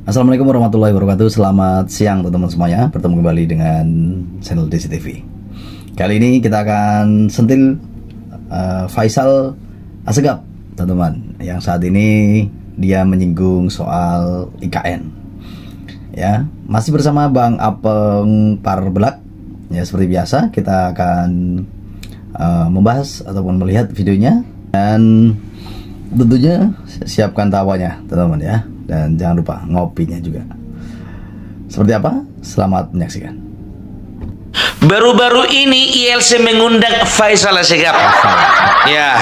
Assalamualaikum warahmatullahi wabarakatuh. Selamat siang teman-teman semuanya. Bertemu kembali dengan channel DCTV. Kali ini kita akan sentil Faisal Assegaf, teman-teman. Yang saat ini dia menyinggung soal IKN. Ya, masih bersama Bang Apeng Parbelak. Ya, seperti biasa kita akan membahas ataupun melihat videonya, dan tentunya siapkan tawanya, teman-teman ya. Dan jangan lupa ngopinya juga. Seperti apa? Selamat menyaksikan. Baru-baru ini ILC mengundang Faisal Assegaf. Ya,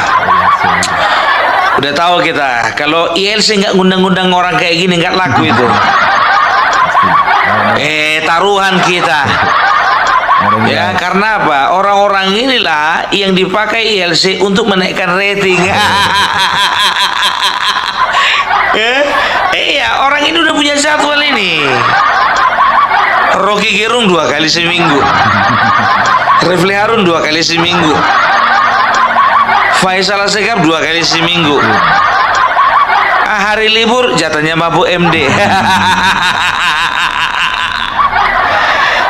udah tahu kita kalau ILC nggak ngundang-ngundang orang kayak gini nggak laku itu. Taruhan kita. Ya, karena apa? Orang-orang inilah yang dipakai ILC untuk menaikkan rating. Iya, orang ini udah punya jadwal ini. Rocky Gerung 2 kali seminggu, Refli Harun 2 kali seminggu, Faisal Assegaf 2 kali seminggu. Hari libur jatahnya Mabuk MD.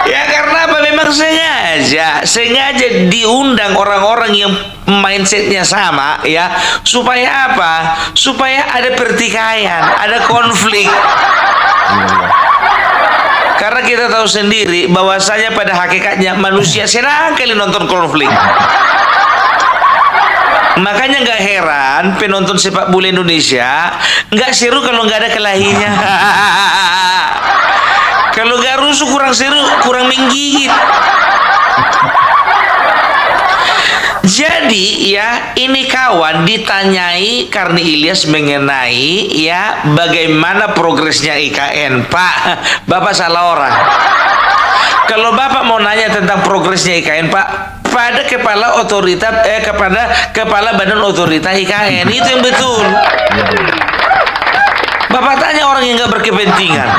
Ya karena apa? Memang sengaja diundang orang-orang yang mindsetnya sama, ya, supaya apa? Supaya ada pertikaian, ada konflik. Karena kita tahu sendiri bahwasanya pada hakikatnya manusia senang kali nonton konflik. Makanya nggak heran penonton sepak bola Indonesia nggak seru kalau nggak ada kelahinya. Kalau nggak rusuh kurang seru, kurang menggigit. Jadi ya, ini kawan ditanyai Karni Ilyas mengenai ya bagaimana progresnya IKN. Pak, Bapak salah orang. Kalau Bapak mau nanya tentang progresnya IKN, Pak, pada kepala otoritas kepada kepala badan otoritas IKN, itu yang betul. Bapak tanya orang yang nggak berkepentingan.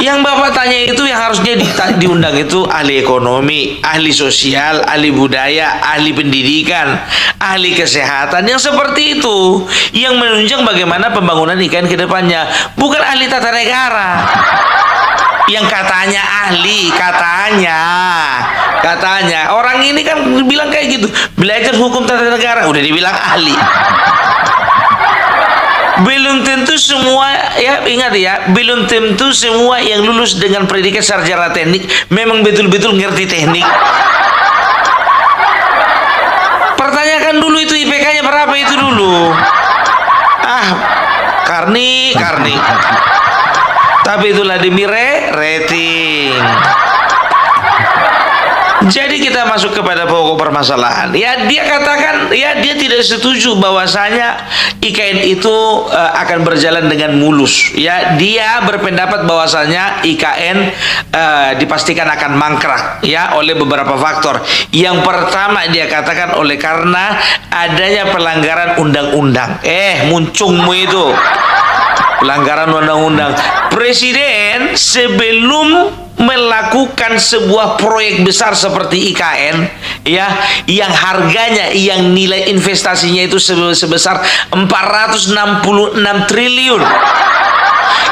Yang Bapak tanya itu yang harusnya diundang itu ahli ekonomi, ahli sosial, ahli budaya, ahli pendidikan, ahli kesehatan, yang seperti itu, yang menunjang bagaimana pembangunan IKN ke depannya, bukan ahli tata negara. Yang katanya ahli, katanya orang ini kan bilang kayak gitu, belajar hukum tata negara udah dibilang ahli. Belum tentu semua, ya ingat ya, belum tentu semua yang lulus dengan predikat sarjana teknik memang betul-betul ngerti teknik. Pertanyakan dulu itu IPK-nya berapa itu dulu. Karni. Tapi itulah demi rating. Jadi kita masuk kepada pokok permasalahan. Ya, dia katakan ya dia tidak setuju bahwasanya IKN itu akan berjalan dengan mulus. Ya, dia berpendapat bahwasanya IKN dipastikan akan mangkrak ya oleh beberapa faktor. Yang pertama dia katakan oleh karena adanya pelanggaran undang-undang. Muncungmu itu. Pelanggaran undang-undang. Presiden sebelum melakukan sebuah proyek besar seperti IKN ya, yang harganya, yang nilai investasinya itu sebesar 466 triliun,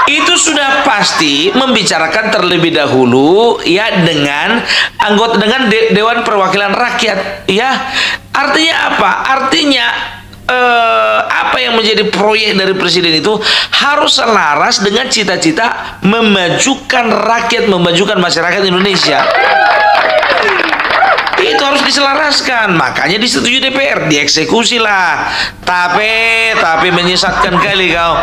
itu sudah pasti membicarakan terlebih dahulu ya dengan anggota, dengan Dewan Perwakilan Rakyat ya. Artinya apa? Artinya apa yang menjadi proyek dari presiden itu harus selaras dengan cita-cita memajukan rakyat, memajukan masyarakat Indonesia. Itu harus diselaraskan, makanya disetujui DPR, dieksekusi lah. Tapi menyesatkan kali kau.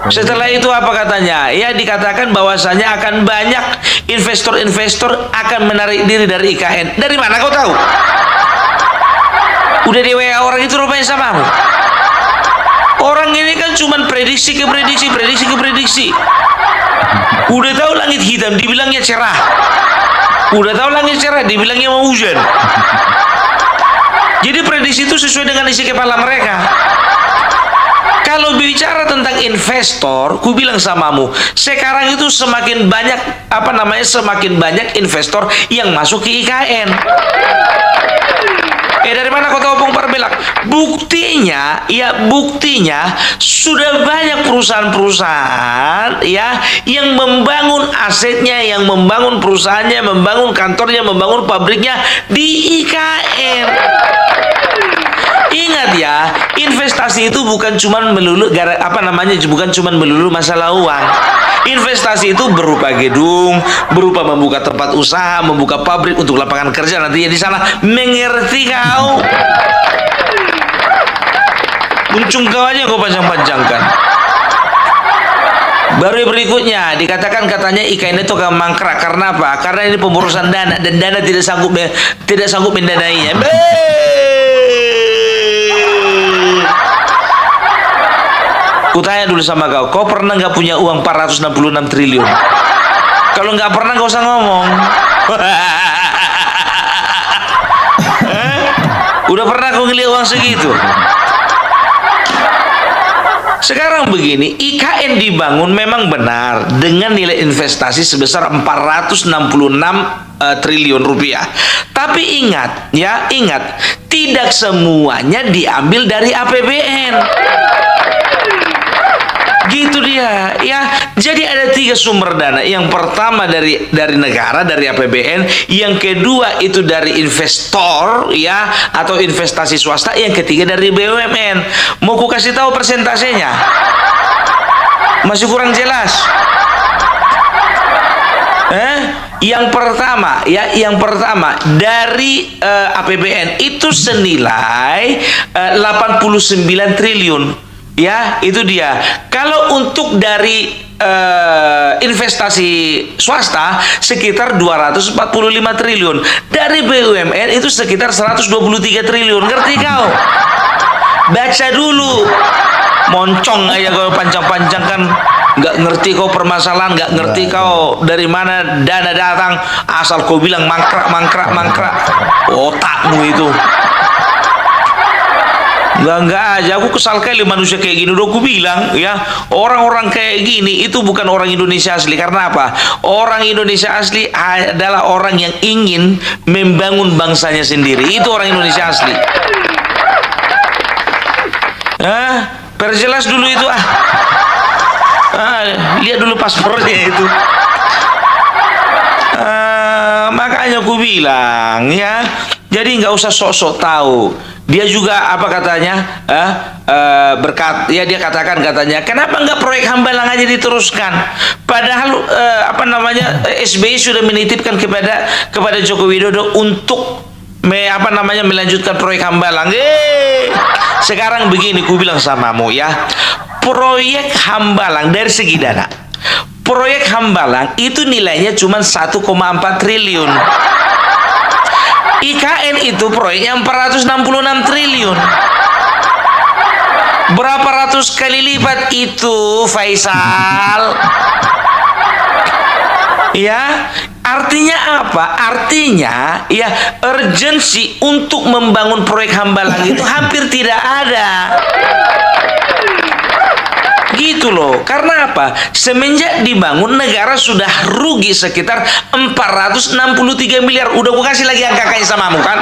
Setelah itu apa katanya? Ya, dikatakan bahwasanya akan banyak investor-investor akan menarik diri dari IKN. Dari mana kau tahu? Udah di WA orang itu rupanya samamu. Orang ini kan cuman prediksi ke prediksi. Udah tahu langit hitam dibilangnya cerah. Udah tahu langit cerah dibilangnya mau hujan. Jadi prediksi itu sesuai dengan isi kepala mereka. Kalau bicara tentang investor, ku bilang samamu, sekarang itu semakin banyak semakin banyak investor yang masuk ke IKN. Dari mana kau tahu opung Parabellak? Buktinya, ya buktinya sudah banyak perusahaan-perusahaan ya yang membangun asetnya, yang membangun perusahaannya, membangun kantornya, membangun pabriknya di IKN. Ingat ya, investasi itu bukan cuma melulu bukan cuma melulu masalah uang. Investasi itu berupa gedung, berupa membuka tempat usaha, membuka pabrik untuk lapangan kerja nantinya di sana. Mengerti kau? Uncung kau aja kau panjang-panjangkan. Baru yang berikutnya dikatakan katanya IKN itu akan mangkrak karena apa? Karena ini pemborosan dana dan dana tidak sanggup mendanainya. Kutanya dulu sama kau pernah nggak punya uang 466 triliun? Kalau nggak pernah nggak usah ngomong. Udah pernah kau ngeliat uang segitu? Sekarang begini, IKN dibangun memang benar dengan nilai investasi sebesar 466 triliun rupiah. Tapi ingat, tidak semuanya diambil dari APBN. Gitu dia, ya. Jadi ada 3 sumber dana. Yang pertama dari negara, dari APBN. Yang kedua itu dari investor, ya, atau investasi swasta. Yang ketiga dari BUMN. Mau ku kasih tahu persentasenya? Masih kurang jelas? Yang pertama dari APBN itu senilai 89 triliun. Ya, itu dia. Kalau untuk dari investasi swasta sekitar 245 triliun. Dari BUMN itu sekitar 123 triliun. Ngerti kau? Baca dulu. Moncong aja kau panjang-panjang kan. Nggak ngerti kau permasalahan, nggak ngerti kau dari mana dana datang. Asal kau bilang mangkrak. Otakmu itu. Enggak aja, aku kesal kali manusia kayak gini. Udah aku bilang ya, orang-orang kayak gini itu bukan orang Indonesia asli. Karena apa? Orang Indonesia asli adalah orang yang ingin membangun bangsanya sendiri. Itu orang Indonesia asli. Perjelas dulu itu lihat dulu paspornya itu. Makanya aku bilang ya, jadi nggak usah sok-sok tahu. Dia juga apa katanya dia katakan katanya kenapa nggak proyek Hambalang aja diteruskan, padahal SBY sudah menitipkan kepada Joko Widodo untuk melanjutkan proyek Hambalang. Sekarang begini ku bilang samamu ya, proyek Hambalang dari segi dana, proyek Hambalang itu nilainya cuma 1,4 triliun. IKN itu proyeknya 466 triliun. Berapa ratus kali lipat itu, Faisal? Ya, artinya apa? Artinya ya, urgensi untuk membangun proyek Hambalang itu hampir tidak ada. Gitu loh. Karena apa? Semenjak dibangun negara sudah rugi sekitar 463 miliar. Udah gue kasih lagi angka-angkanya samamu kan?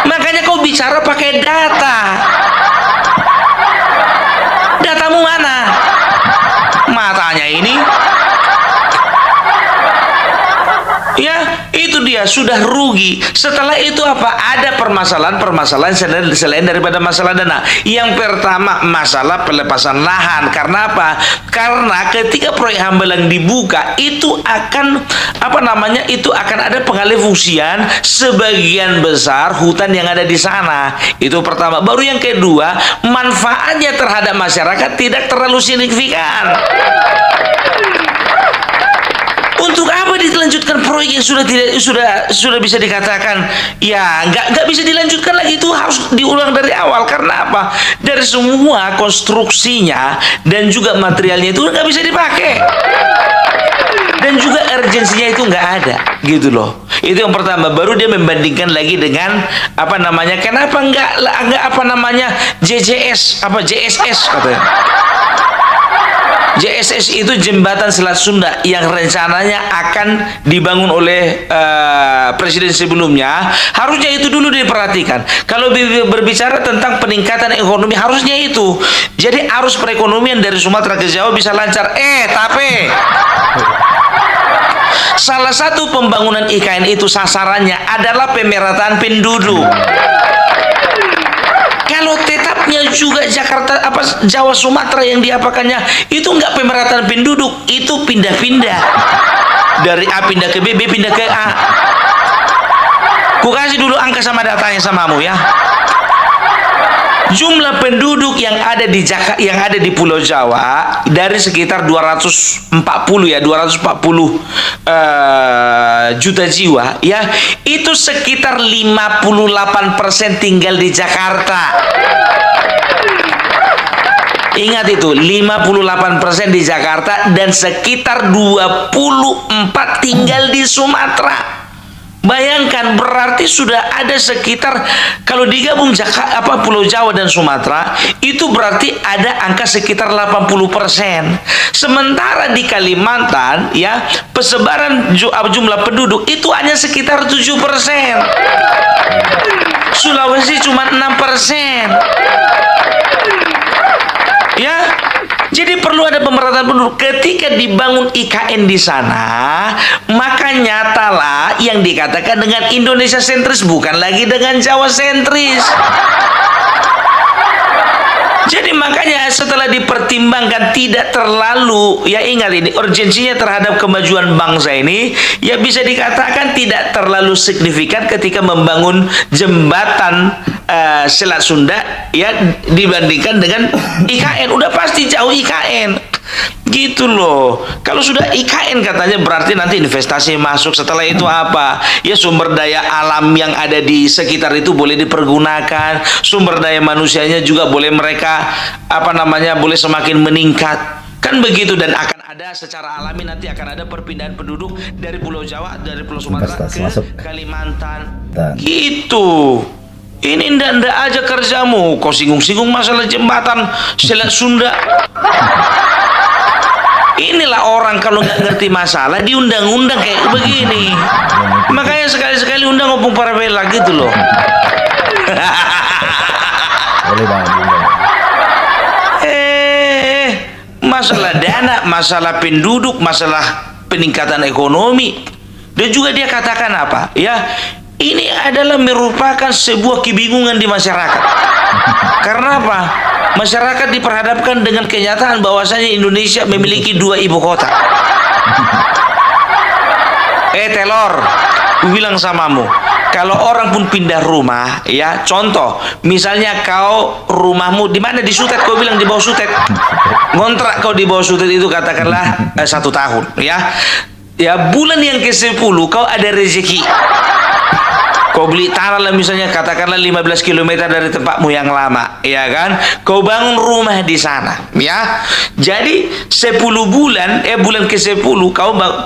Makanya kau bicara pakai data. Datamu mana? Matanya ini. Ya, itu dia sudah rugi. Setelah itu apa? Ada permasalahan selain daripada masalah dana. Yang pertama masalah pelepasan lahan. Karena apa? Karena ketika proyek Hambalang dibuka itu akan Itu akan ada pengalih fungsian sebagian besar hutan yang ada di sana. Itu pertama. Baru yang kedua, manfaatnya terhadap masyarakat tidak terlalu signifikan. Untuk apa dilanjutkan proyek yang sudah bisa dikatakan ya nggak bisa dilanjutkan lagi, itu harus diulang dari awal. Karena apa? Dari semua konstruksinya dan juga materialnya itu nggak bisa dipakai, dan juga urgensinya itu nggak ada, gitu loh. Itu yang pertama. Baru dia membandingkan lagi dengan kenapa nggak JSS katanya. JSS itu jembatan Selat Sunda yang rencananya akan dibangun oleh presiden sebelumnya. Harusnya itu dulu diperhatikan. Kalau berbicara tentang peningkatan ekonomi, harusnya itu. Jadi arus perekonomian dari Sumatera ke Jawa bisa lancar. Tapi salah satu pembangunan IKN itu sasarannya adalah pemerataan penduduk. Kalau tetapnya juga Jakarta Jawa Sumatera yang diapakannya itu nggak pemerataan penduduk, itu pindah-pindah dari A pindah ke B, B pindah ke A. Ku kasih dulu angka sama datanya samamu ya. Jumlah penduduk yang ada di Pulau Jawa dari sekitar 240 juta jiwa ya, itu sekitar 58% tinggal di Jakarta. Ingat itu, 58% di Jakarta dan sekitar 24 tinggal di Sumatera. Bayangkan, berarti sudah ada sekitar, kalau digabung Pulau Jawa dan Sumatera, itu berarti ada angka sekitar 80%. Sementara di Kalimantan, ya, persebaran jumlah penduduk itu hanya sekitar 7%. Sulawesi cuma 6%. Ya, jadi perlu ada pemerataan penduduk. Ketika dibangun IKN di sana, maka nyatalah yang dikatakan dengan Indonesia sentris, bukan lagi dengan Jawa sentris. Jadi makanya setelah dipertimbangkan tidak terlalu, ya ingat ini urgensinya terhadap kemajuan bangsa ini, ya bisa dikatakan tidak terlalu signifikan ketika membangun jembatan Selat Sunda ya dibandingkan dengan IKN. Udah pasti jauh IKN. Gitu loh. Kalau sudah IKN katanya berarti nanti investasi masuk. Setelah itu apa? Ya sumber daya alam yang ada di sekitar itu boleh dipergunakan. Sumber daya manusianya juga boleh mereka boleh semakin meningkat. Kan begitu, dan akan ada secara alami nanti akan ada perpindahan penduduk dari Pulau Jawa, dari Pulau Sumatera ke Kalimantan. Gitu. Ini ndak aja kerjamu. Kau singgung-singgung masalah jembatan Selat Sunda. Inilah orang kalau nggak ngerti masalah diundang-undang kayak begini. Makanya sekali-sekali undang opung para bela gitu loh. Masalah dana, masalah penduduk, masalah peningkatan ekonomi. Dan juga dia katakan apa? Ya, ini adalah merupakan sebuah kebingungan di masyarakat. Karena apa? Masyarakat diperhadapkan dengan kenyataan bahwasanya Indonesia memiliki 2 ibu kota. Telor, aku bilang samamu, kalau orang pun pindah rumah, ya contoh, misalnya kau rumahmu di mana, di Sutet, kau bilang di bawah Sutet, ngontrak kau di bawah Sutet itu katakanlah 1 tahun, ya bulan yang ke-10 kau ada rezeki. Kau beli tanah lah misalnya katakanlah 15 km dari tempatmu yang lama, ya kan? Kau bangun rumah di sana, ya. Jadi 10 bulan, bulan ke-10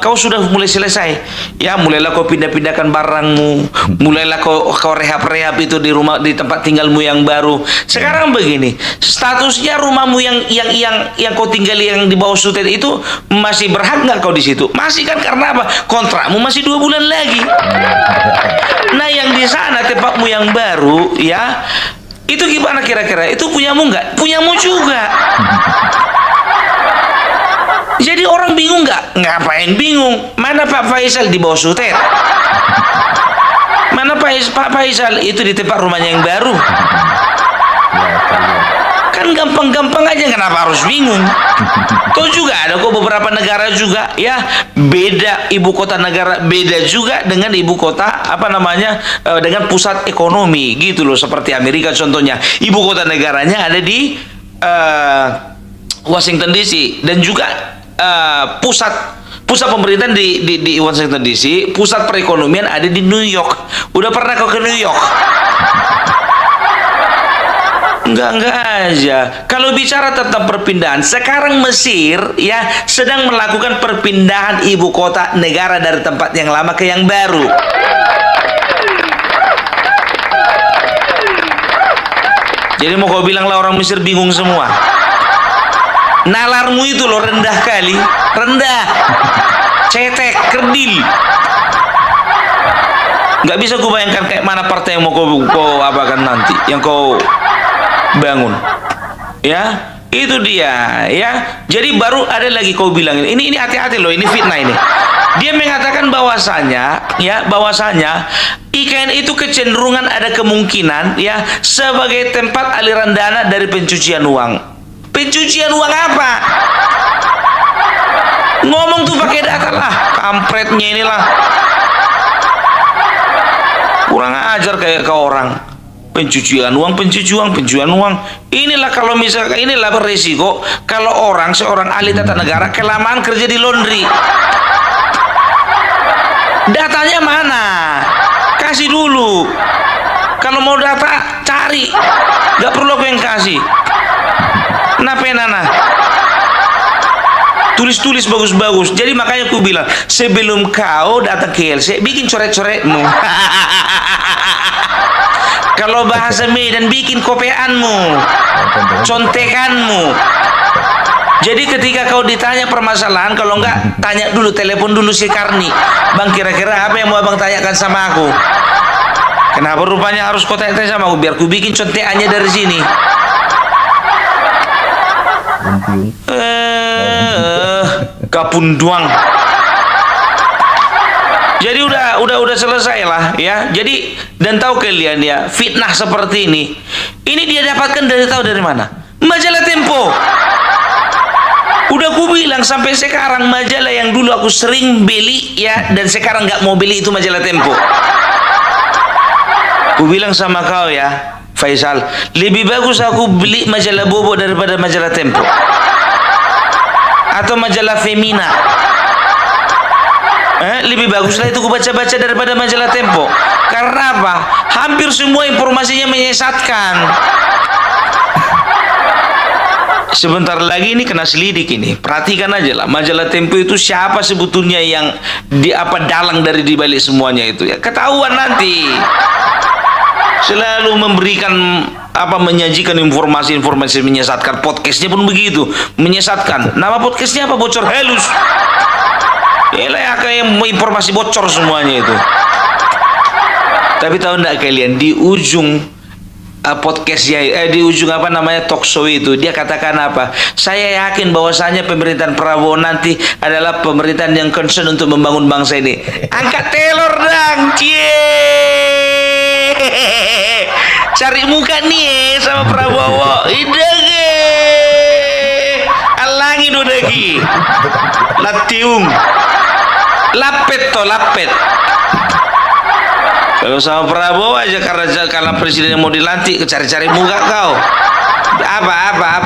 kau sudah mulai selesai. Ya, mulailah kau pindah-pindahkan barangmu, mulailah kau rehab-rehab itu di rumah, di tempat tinggalmu yang baru. Sekarang begini, statusnya rumahmu yang kau tinggali yang di bawah Sutet itu masih berhak nggak kau di situ? Masih kan, karena apa? Kontrakmu masih 2 bulan lagi. Nah, yang di sana tempatmu yang baru, ya, itu gimana kira-kira? Itu punyamu nggak? Punyamu juga. Jadi orang bingung nggak? Ngapain bingung? Mana Pak Faisal di bawah Sutet? Mana Pak Faisal itu di tempat rumahnya yang baru? Kan gampang-gampang aja, kenapa harus bingung? Kau juga ada kok beberapa negara juga, ya, beda ibu kota negara, beda juga dengan ibu kota dengan pusat ekonomi gitu loh, seperti Amerika contohnya, ibu kota negaranya ada di Washington DC, dan juga pusat pemerintahan di Washington DC, pusat perekonomian ada di New York. Udah pernah kau ke New York? Enggak aja. Kalau bicara tentang perpindahan, sekarang Mesir ya sedang melakukan perpindahan ibu kota negara dari tempat yang lama ke yang baru. Jadi mau kau bilang lah orang Mesir bingung semua. Nalarmu itu loh rendah kali, rendah, cetek, kerdil. Nggak bisa gue bayangkan kayak mana partai yang mau kau apakan nanti, yang kau bangun. Ya, itu dia. Ya, jadi baru ada lagi kau bilang ini hati-hati loh, ini fitnah ini. Dia mengatakan bahwasanya, ya, bahwasanya IKN itu kecenderungan ada kemungkinan, ya, sebagai tempat aliran dana dari pencucian uang. Pencucian uang apa? Ngomong tuh pakai data lah, kampretnya inilah. Kurang ajar kayak ke orang. Pencucian uang. Inilah kalau misalkan, inilah beresiko kalau seorang ahli tata negara kelamaan kerja di laundry. Datanya mana? Kasih dulu. Kalau mau data, cari. Gak perlu aku yang kasih. Nana tulis bagus-bagus. Jadi makanya aku bilang, sebelum kau datang ke LC, bikin coret-coretmu. Kalau bahasa Medan, bikin kopeanmu, contekanmu. Jadi ketika kau ditanya permasalahan, kalau enggak, tanya dulu, telepon dulu si Karni. Bang, kira-kira apa yang mau abang tanyakan sama aku? Kenapa rupanya harus kau tanya sama aku? Biar ku bikin contekannya dari sini. Kapunduang. Jadi udah selesai lah, ya. Jadi, dan tahu kalian ya, fitnah seperti ini dia dapatkan dari mana? Majalah Tempo. Udah ku bilang sampai sekarang majalah yang dulu aku sering beli, ya, dan sekarang nggak mau beli itu majalah Tempo. Ku bilang sama kau ya, Faisal, lebih bagus aku beli majalah Bobo daripada majalah Tempo atau majalah Femina. Lebih baguslah itu ku baca-baca daripada majalah Tempo. Karena apa? Hampir semua informasinya menyesatkan. Sebentar lagi ini kena selidik ini. Perhatikan aja lah, majalah Tempo itu siapa sebetulnya yang dalang dari dibalik semuanya itu, ya. Ketahuan nanti. Selalu memberikan menyajikan informasi-informasi menyesatkan. Podcastnya pun begitu, menyesatkan. Nama podcastnya apa? Bocor Halus. Yalah, kayak informasi bocor semuanya itu. Tapi tahu enggak kalian, di ujung podcastnya, di ujung talk show itu, dia katakan apa? Saya yakin bahwasanya pemerintahan Prabowo nanti adalah pemerintahan yang concern untuk membangun bangsa ini. Angkat telur dang, cari muka nih sama Prabowo. Idege, alangi dodagi, latiung, lapet. Kalau sama Prabowo aja karena presiden mau dilantik, cari-cari muka kau.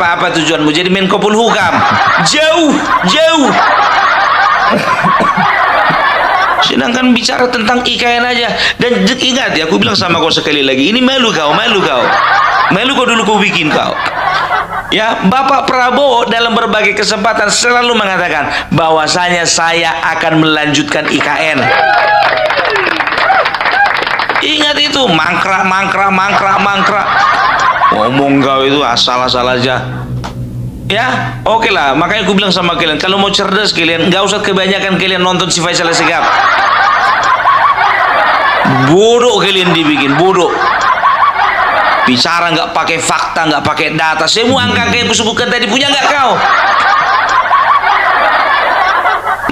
Apa tujuanmu? Jadi Menko Polhukam? Jauh. Sedangkan bicara tentang IKN aja. Dan ingat ya, aku bilang sama kau sekali lagi, ini malu kau dulu kau bikin kau. Ya, Bapak Prabowo dalam berbagai kesempatan selalu mengatakan bahwasanya saya akan melanjutkan IKN. Ingat itu, mangkrak. Ngomong kau itu asal-asal aja. Ya, oke lah. Makanya aku bilang sama kalian, kalau mau cerdas kalian, nggak usah kebanyakan kalian nonton si Faisal Asegaf. Bodoh kalian dibikin, bodoh. Bicara nggak pakai fakta, nggak pakai data. Semua angka yang kusebutkan tadi punya nggak kau?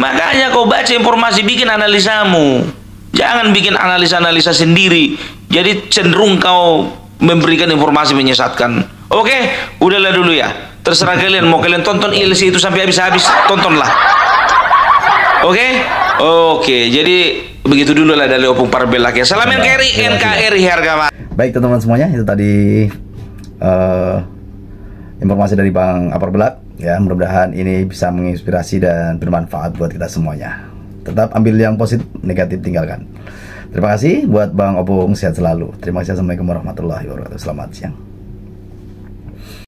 Makanya kau baca informasi, bikin analisamu. Jangan bikin analisa-analisa sendiri. Jadi cenderung kau memberikan informasi menyesatkan. Oke, udahlah dulu ya. Terserah kalian, mau kalian tonton ILC itu sampai habis, tontonlah. Oke, jadi begitu dulu lah dari Opung Parbelak ya. Salam NKRI harga mati. Baik teman-teman semuanya, itu tadi informasi dari Bang Aparbelak ya. Mudah-mudahan ini bisa menginspirasi dan bermanfaat buat kita semuanya. Tetap ambil yang positif, negatif tinggalkan. Terima kasih buat Bang Opung, sehat selalu. Terima kasih. Assalamualaikum warahmatullahi wabarakatuh. Selamat siang.